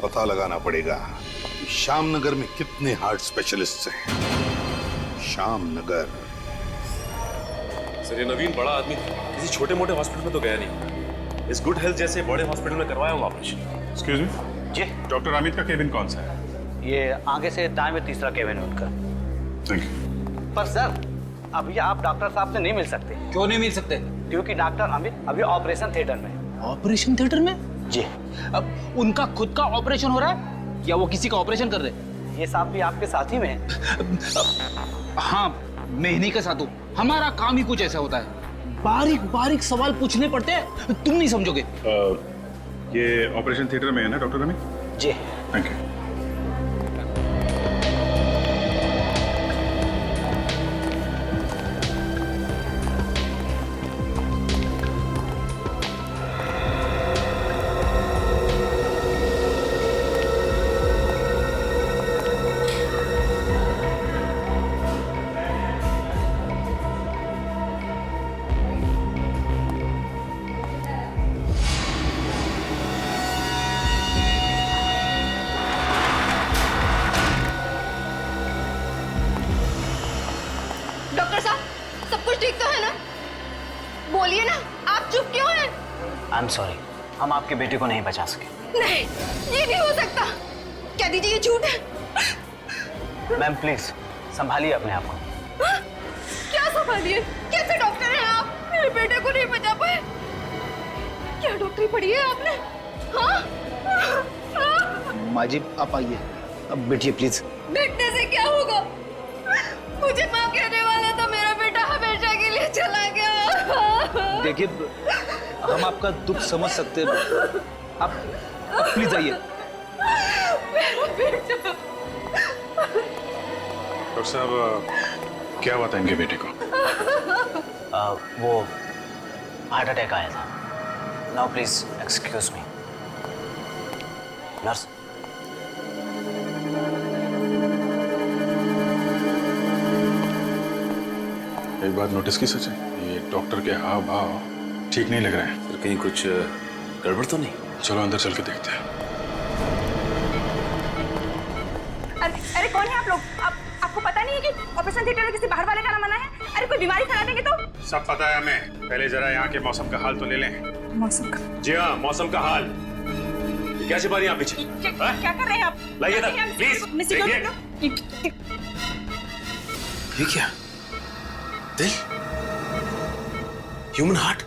पता लगाना पड़ेगा श्याम नगर में कितने हार्ट स्पेशलिस्ट हैं। श्याम नगर। सर ये नवीन बड़ा आदमी था, किसी छोटे मोटे हॉस्पिटल में तो गया नहीं। इस गुड हेल्थ जैसे बड़े हॉस्पिटल में करवाया होगा ऑपरेशन। एक्सक्यूज मी जी, डॉक्टर अमित का केबिन कौन सा है? ये आगे से दाएं में तीसरा केबिन है उनका। Thank you. पर सर अभी आप डॉक्टर साहब से नहीं मिल सकते। क्यों नहीं मिल सकते? क्योंकि डॉक्टर अमित अभी ऑपरेशन थिएटर में। ऑपरेशन थिएटर में? जी। अब उनका खुद का ऑपरेशन हो रहा है या वो किसी का ऑपरेशन कर रहे हैं? ये साहब भी आपके साथ ही में है? हाँ, मैं इन्हीं के साथ हूँ। हमारा काम ही कुछ ऐसा होता है, बारीक बारीक सवाल पूछने पड़ते हैं, तुम नहीं समझोगे। ये ऑपरेशन थिएटर में है ना डॉक्टर अमित? जी। Thank you. डॉक्टर साहब, सब कुछ ठीक तो है ना? बोलिए ना, आप चुप क्यों हैं? आई एम सॉरी, हम आपके बेटे को नहीं बचा सके। नहीं, ये नहीं हो सकता। क्या दीजिए, ये झूठ है। मैम प्लीज संभालिए अपने आप को। क्या संभालिए? कैसे डॉक्टर हैं आप? मेरे बेटे को नहीं बचा पाए। क्या डॉक्टरी पढ़ी है आपने? हाँ? माँ जी आप आइए, अब बैठिए प्लीज। बैठने से क्या होगा? मुझे माँ कहने वाला था, मेरा बेटा हमेशा के लिए चला गया। देखिए, हम आपका दुख समझ सकते हैं, आप प्लीज आइए। मेरा बेटा। डॉक्टर साहब, क्या हुआ था इनके बेटे को? वो हार्ट अटैक आया था। Now please excuse me. Nurse. एक बात नोटिस की सच है, ये डॉक्टर के हाव भाव ठीक नहीं लग रहे हैं। फिर कहीं कुछ गड़बड़ तो नहीं? चलो अंदर चल के देखते हैं। अरे कौन है आप लोग? आपको पता नहीं है कि ऑपरेशन थिएटर में किसी बाहर वाले का ना मना है? अरे कोई बीमारी फैला देंगे तो? सब पता है हमें, पहले जरा यहाँ के मौसम का हाल तो ले लें। मौसम का? जी हाँ, मौसम का हाल। क्या छिपा रही हैं आप पीछे? क्या कर रहे हैं आप? लाइए ना, प्लीज। ये क्या? दिल? Human heart?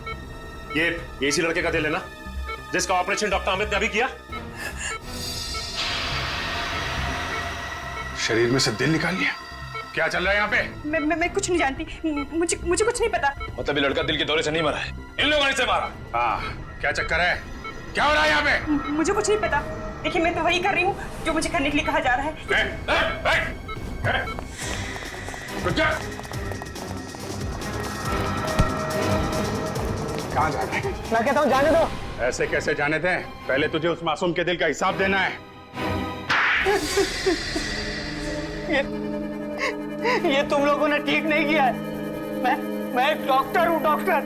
ये इसी लड़के का दिल है ना, जिसका ऑपरेशन डॉक्टर अमित ने अभी किया? शरीर में से दिल निकाल लिया? क्या चल रहा है यहाँ पे? मैं कुछ नहीं जानती, मुझे कुछ नहीं पता। मतलब ये लड़का दिल के दौरे से नहीं मरा है, इन लोगों ने इसे मारा। हाँ, क्या चक्कर है? क्या हो रहा है यहाँ पे? मुझे कुछ नहीं पता। देखिए, मैं तो वही कर रही हूँ जो मुझे करने के लिए कहा जा रहा है। कहाँ जा रहा है? मैं कहता हूँ जाने दो। ऐसे कैसे जाने दें? पहले तुझे उस मासूम के दिल का हिसाब देना है। ये तुम लोगों ने ठीक नहीं किया है। मैं एक डॉक्टर हूँ, डॉक्टर।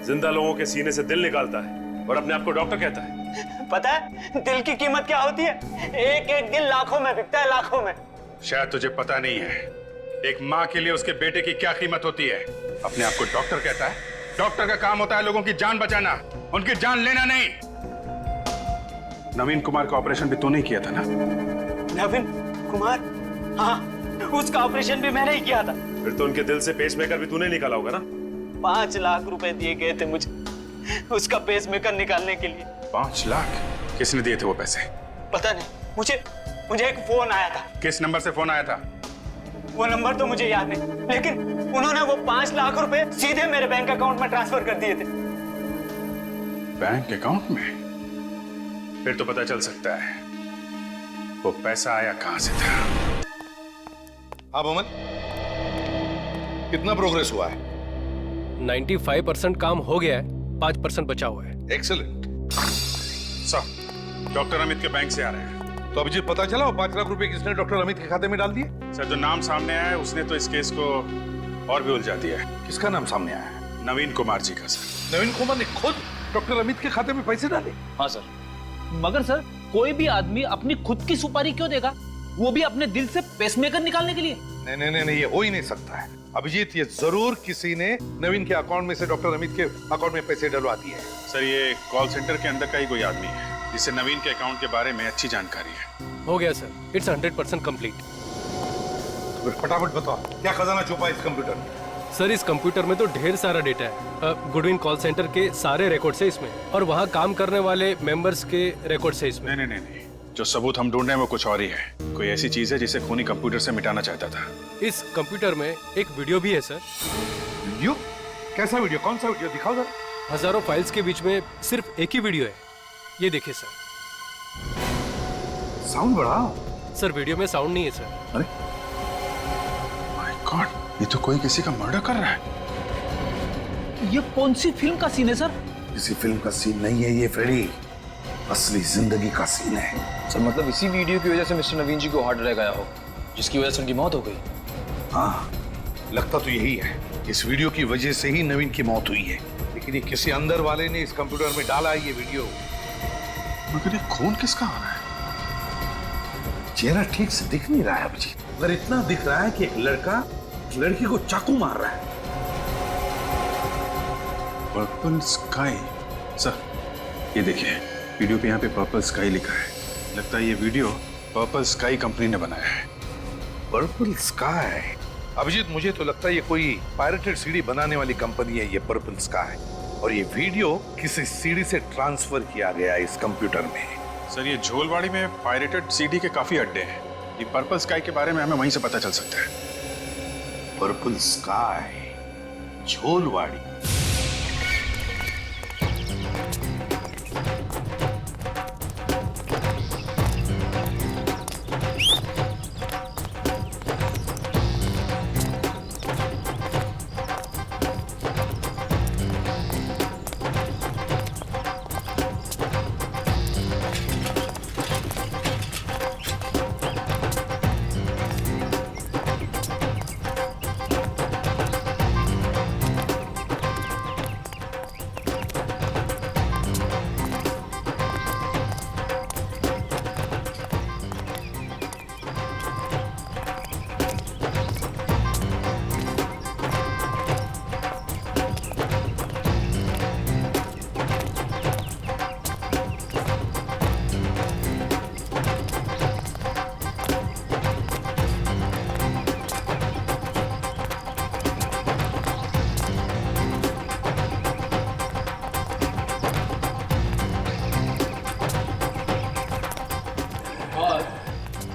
जिंदा लोगों के सीने से दिल निकालता है और अपने आप को डॉक्टर कहता है। पता है दिल की कीमत क्या होती है? एक एक दिल लाखों में बिकता है, लाखों में। शायद तुझे पता नहीं है, एक माँ के लिए उसके बेटे की क्या कीमत होती है। अपने आप को डॉक्टर कहता है। डॉक्टर का काम होता है लोगों की जान बचाना, उनकी जान लेना नहीं। नवीन कुमार का ऑपरेशन भी तूने किया था ना? नवीन कुमार? हाँ, उसका ऑपरेशन भी मैंने ही किया था। फिर तो उनके दिल से पेसमेकर भी तूने निकाला होगा ना? 5 लाख रुपए दिए गए थे मुझे उसका पेसमेकर निकालने के लिए। 5 लाख? किसने दिए थे वो पैसे? पता नहीं, मुझे एक फोन आया था। किस नंबर से फोन आया था? वो नंबर तो मुझे याद नहीं, लेकिन उन्होंने वो 5 लाख रुपए सीधे मेरे बैंक अकाउंट में ट्रांसफर कर दिए थे। बैंक अकाउंट में? फिर तो पता चल सकता है वो पैसा आया कहां से था। हाँ मोहम्मद, कितना प्रोग्रेस हुआ है? 95% काम हो गया है, 5% बचा हुआ है। एक्सीलेंट। सर, डॉक्टर अमित के बैंक से आ रहे हैं। तो अभिजीत, पता चला वो 5 लाख रुपए किसने डॉक्टर अमित के खाते में डाल दिए? सर, जो नाम सामने आया है उसने तो इस केस को और भी उलझा दिया है। किसका नाम सामने आया है? नवीन कुमार जी का। सर, नवीन कुमार ने खुद डॉक्टर अमित के खाते में पैसे डाले? हाँ सर, मगर सर कोई भी आदमी अपनी खुद की सुपारी क्यों देगा, वो भी अपने दिल से पेसमेकर निकालने के लिए? नहीं, ये हो ही नहीं सकता है अभिजीत। ये जरूर किसी ने नवीन के अकाउंट में से डॉक्टर अमित के अकाउंट में पैसे डलवा दिए हैं। सर, ये कॉल सेंटर के अंदर का ही कोई आदमी है जिसे नवीन के अकाउंट के बारे में अच्छी जानकारी है। हो गया सर, इट्स 100% कंप्लीट। फटाफट बताओ, क्या खजाना छुपा है इस कंप्यूटर में? सर इस कंप्यूटर में तो ढेर सारा डेटा है। गुडविन कॉल सेंटर के सारे रिकॉर्ड्स है इसमें, और वहाँ काम करने वाले मेंबर्स के रिकॉर्ड्स है इसमें। नहीं, जो सबूत हम ढूंढ रहे हैं वो कुछ और ही है। कोई ऐसी चीज है जिसे खूनी कंप्यूटर से मिटाना चाहता था। इस कंप्यूटर में एक वीडियो भी है सर। वीडियो? कैसा वीडियो? कौन सा वीडियो? दिखाओ जरा। हजारों फाइल्स के बीच में सिर्फ एक ही वीडियो है। ये देखिए सर। साउंड बढ़ाओ। सर वीडियो में साउंड नहीं है सर। अरे माय गॉड, ये तो कोई किसी का मर्डर कर रहा है। ये कौन सी फिल्म का सीन है सर? किसी फिल्म का सीन नहीं है ये फ्रेडी, असली जिंदगी का सीन है। सर मतलब इसी वीडियो की वजह से मिस्टर नवीन जी को हार्ट अटैक आया हो, जिसकी वजह से उनकी मौत हो गई। हाँ, लगता तो यही है। इस वीडियो की वजह से ही नवीन की मौत हुई है, लेकिन ये किसी अंदर वाले ने इस कंप्यूटर में डाला है ये वीडियो। मगर ये खून किसका हो रहा है? चेहरा ठीक से दिख नहीं रहा है अभिजीत, मगर इतना दिख रहा है कि एक लड़का लड़की को चाकू मार रहा है। Purple sky. सर ये देखिए, वीडियो पे यहाँ पे पर्पल स्काई लिखा है। लगता है ये वीडियो पर्पल स्काई कंपनी ने बनाया है। Purple sky? अभिजीत मुझे तो लगता है ये कोई पायरेटेड सीडी बनाने वाली कंपनी है ये पर्पल स्काई, और ये वीडियो किसी सीडी से ट्रांसफर किया गया है इस कंप्यूटर में। सर ये झोलवाड़ी में पायरेटेड सीडी के काफी अड्डे हैं। ये पर्पल स्काई के बारे में हमें वहीं से पता चल सकता है। Purple sky, Jholwadi.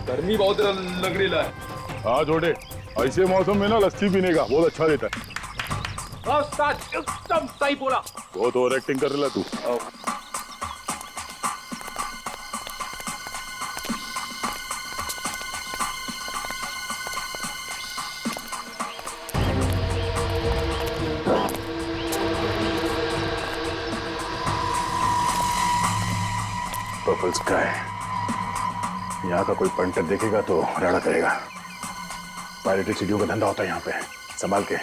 गर्मी बहुत लग रही है। हाँ छोटे, ऐसे मौसम में ना लस्सी पीने का बहुत अच्छा रहता है। एकदम सही बोला। बहुत ओवर एक्टिंग कर रहा तू। पर्पल स्काई, यहाँ का कोई पंटर देखेगा तो राड़ा करेगा। पायरेटेड सीडियों का धंधा होता है यहाँ पे, संभाल के।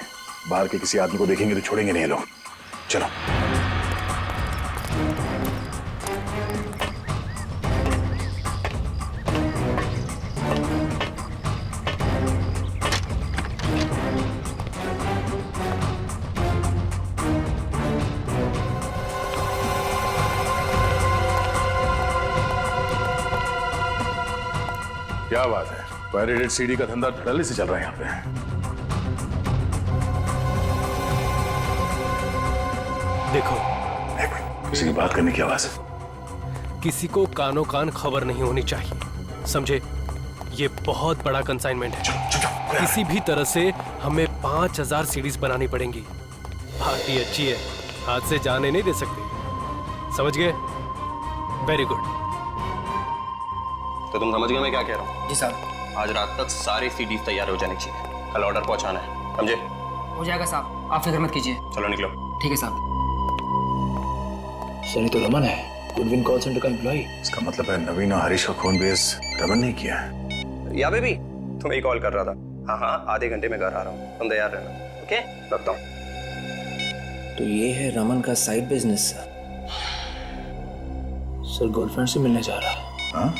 बाहर के किसी आदमी को देखेंगे तो छोड़ेंगे नहीं ये लोग। चलो। क्या बात है, पायरेटेड सीडी का धंधा धड़ल्ले से चल रहा है यहाँ पे। देखो, किसी की बात करने की आवाज है। किसी को कानों कान खबर नहीं होनी चाहिए, समझे? ये बहुत बड़ा कंसाइनमेंट है। किसी भी तरह से हमें 5000 सीडीज बनानी पड़ेंगी। पार्टी अच्छी है, हाथ से जाने नहीं दे सकते, समझ गए? Very good. तो तुम समझ गए मैं क्या कह रहा हूँ? जी साहब। आज रात तक सारे सीडीज तैयार हो जाने चाहिए, कल ऑर्डर पहुंचाना है, समझे? हो जाएगा साहब, आप फिक्र मत कीजिए। चलो निकलो। ठीक है साहब। सर ये तो रमन है, गुडविन कॉल सेंटर का एम्प्लॉय। इसका मतलब है नवीन और हरीश का खून बेस रमन ने किया है। या बेबी, तुम्हें कॉल कर रहा था। हाँ हाँ, आधे घंटे में घर आ रहा हूँ, तुम तैयार रहना। ओके, रखता हूँ। तो ये है रमन का साइड बिजनेस सर, गर्लफ्रेंड से मिलने जा रहा है। हाँ?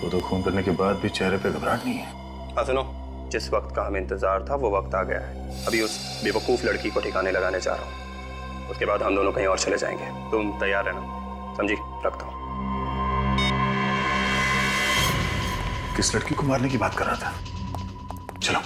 तो खून करने के बाद भी चेहरे पे घबराहट नहीं है। हाँ सुनो, जिस वक्त का हमें इंतजार था वो वक्त आ गया है। अभी उस बेवकूफ लड़की को ठिकाने लगाने जा रहा हूँ, उसके बाद हम दोनों कहीं और चले जाएंगे। तुम तैयार रहना, समझी? रखता हूँ। किस लड़की को मारने की बात कर रहा था? चलो।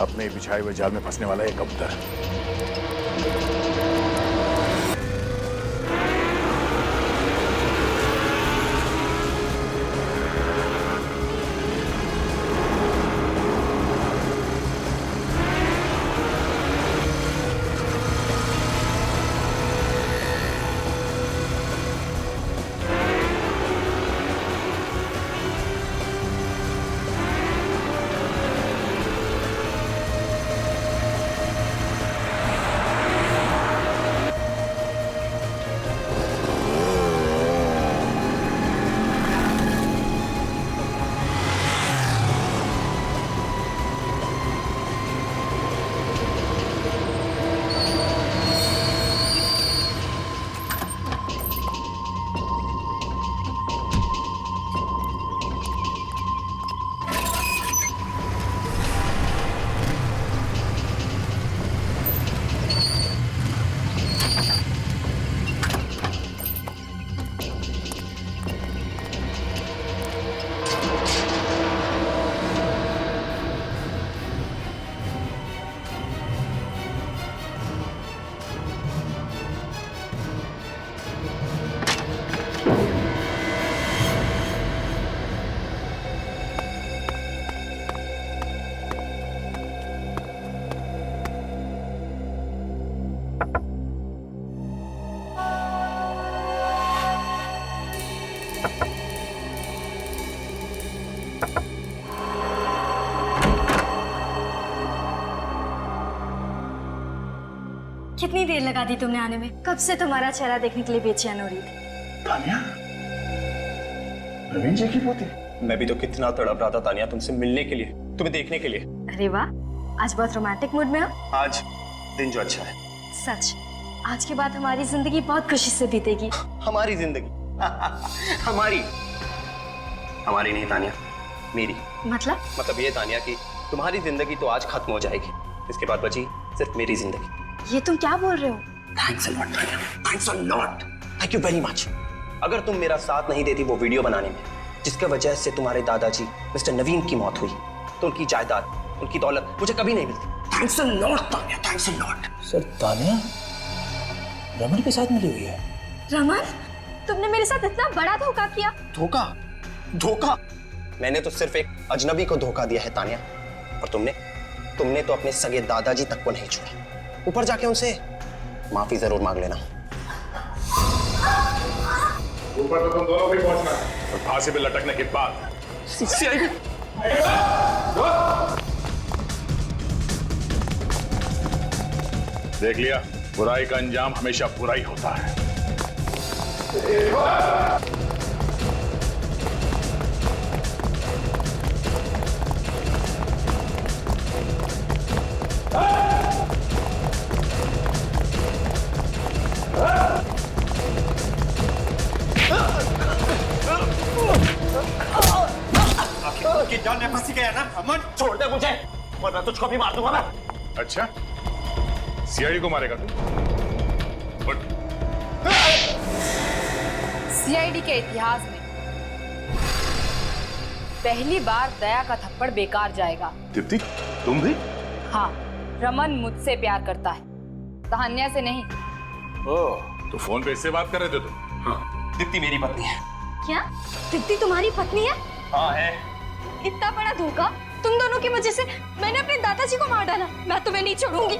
अपने बिछाए हुए जाल में फंसने वाला है कबूतर। कितनी देर लगा दी तुमने आने में? कब से तुम्हारा चेहरा देखने के लिए बेचैन हो रही थी। तानिया, नवीन जी की पोती। मैं भी तो कितना तड़प रहा था तानिया तुमसे मिलने के लिए, तुम्हें देखने के लिए। अरे वाह, आज बहुत रोमांटिक मूड में हो। आज दिन जो अच्छा है। सच, आज के बाद हमारी जिंदगी बहुत खुशी से बीतेगी। हमारी जिंदगी? हमारी नहीं तानिया, मेरी। मतलब ये तानिया कि तुम्हारी जिंदगी तो आज खत्म हो जाएगी, इसके बाद बची सिर्फ मेरी जिंदगी। ये तुम क्या बोल रहे हो? Thanks a lot Tania, thanks a lot, thank you very much. अगर तुम मेरा साथ नहीं देती वो वीडियो बनाने में, जिसके वजह से तुम्हारे दादाजी मिस्टर नवीन की मौत हुई, तो उनकी जायदाद, उनकी दौलत मुझे कभी नहीं मिलती। Thanks a lot Tania, thanks a lot. Sir, Tania Raman के साथ मिली हुई है। रमन, तुमने मेरे साथ इतना बड़ा धोखा किया। धोखा? मैंने तो सिर्फ एक अजनबी को धोखा दिया है तानिया, और तुमने तो अपने सगे दादाजी तक को नहीं छोड़ा। ऊपर जाके उनसे माफी जरूर मांग लेना। ऊपर तो तुम दोनों भी पहुंचना है, और फांसी पे लटकने के बाद देख लिया, बुराई का अंजाम हमेशा बुरा ही होता है। की जान में फंसी गया ना, अमन छोड़ दे मुझे, वरना तुझको भी मार दूंगा मैं। अच्छा, सीआईडी को मारेगा तू? सीआईडी के इतिहास में पहली बार दया का थप्पड़ बेकार जाएगा। दीप्ति, तुम भी? हाँ, रमन मुझसे प्यार करता है, तान्या से नहीं। ओह, तो फोन पे इससे बात कर रहे थे तुम? हाँ, दीप्ति मेरी पत्नी है। क्या? दीप्ति तुम्हारी पत्नी है? हाँ है। इतना बड़ा धोखा, तुम दोनों की वजह से मैंने अपने दादाजी को मार डाला। मैं तुम्हें नहीं छोड़ूंगी।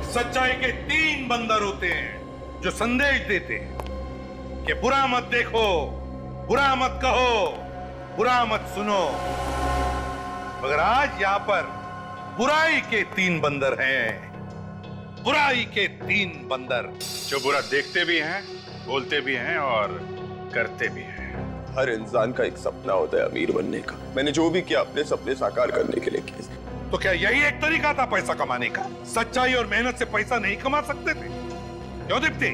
सच्चाई के 3 बंदर होते हैं जो संदेश देते हैं कि बुरा मत देखो, बुरा मत कहो, बुरा मत सुनो। मगर आज यहाँ पर बुराई के 3 बंदर हैं, बुराई के 3 बंदर जो बुरा देखते भी हैं, बोलते भी हैं और करते भी हैं। हर इंसान का एक सपना होता है अमीर बनने का। मैंने जो भी किया अपने सपने साकार करने के लिए किया। तो क्या यही एक तरीका था पैसा कमाने का? सच्चाई और मेहनत से पैसा नहीं कमा सकते थे? क्यों दीप्ति?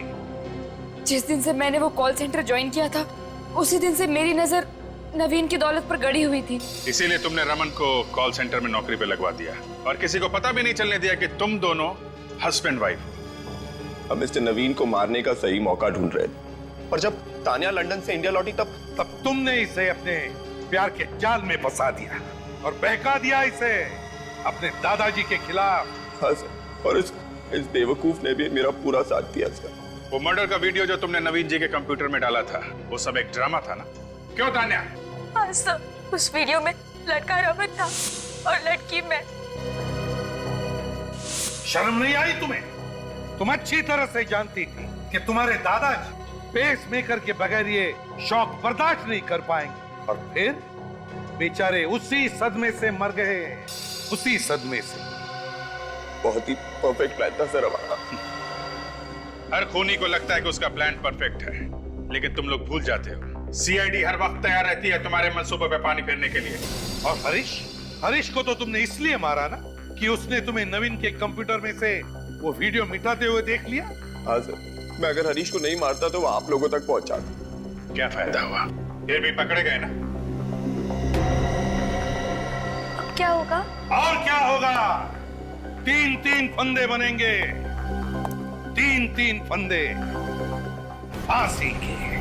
जिस दिन से मैंने वो कॉल सेंटर ज्वाइन किया था, उसी दिन से मेरी नजर नवीन की दौलत पर गड़ी हुई थी। इसीलिए तुमने रमन को कॉल सेंटर में नौकरी पे लगवा दिया और किसी को पता भी नहीं चलने दिया कि तुम दोनों हस्बैंड वाइफ हो। हम मिस्टर नवीन को मारने का सही मौका ढूंढ रहे थे, और जब तानिया लंदन से इंडिया लौटी तब तुमने इसे अपने प्यार के जाल में फंसा दिया और बहका दिया इसे अपने दादाजी के खिलाफ। हाँ सर, और इस बेवकूफ ने भी मेरा पूरा साथ दिया सर। वो मर्डर का वीडियो जो तुमने नवीन जी के कंप्यूटर में डाला था, वो सब एक ड्रामा था ना? क्यों तान्या? हाँ सर, उस वीडियो में लड़का रमन था और लड़की मैं। शर्म नहीं आई तुम्हें? तुम अच्छी तरह से जानती थी कि तुम्हारे दादाजी पेस मेकर के बगैर ये शौक बर्दाश्त नहीं कर पाएंगे और फिर बेचारे उसी सदमे से मर गए, उसी सदमे से। बहुत ही परफेक्ट प्लान था सर हमारा। हर खूनी को लगता है कि उसका प्लान परफेक्ट है, लेकिन तुम लोग भूल जाते हो सीआईडी हर वक्त तैयार रहती है तुम्हारे मंसूबे पे पानी फेरने के लिए। और हरीश को तो तुमने इसलिए मारा ना कि उसने तुम्हें नवीन के कंप्यूटर में से वो वीडियो मिटाते हुए देख लिया। हाँ सर, मैं अगर हरीश को नहीं मारता तो वो आप लोगों तक पहुंचाता। क्या फायदा हुआ? फिर भी पकड़े गए ना। अब क्या होगा? और क्या होगा? 3-3 फंदे बनेंगे, 3-3 फंदे फांसी के।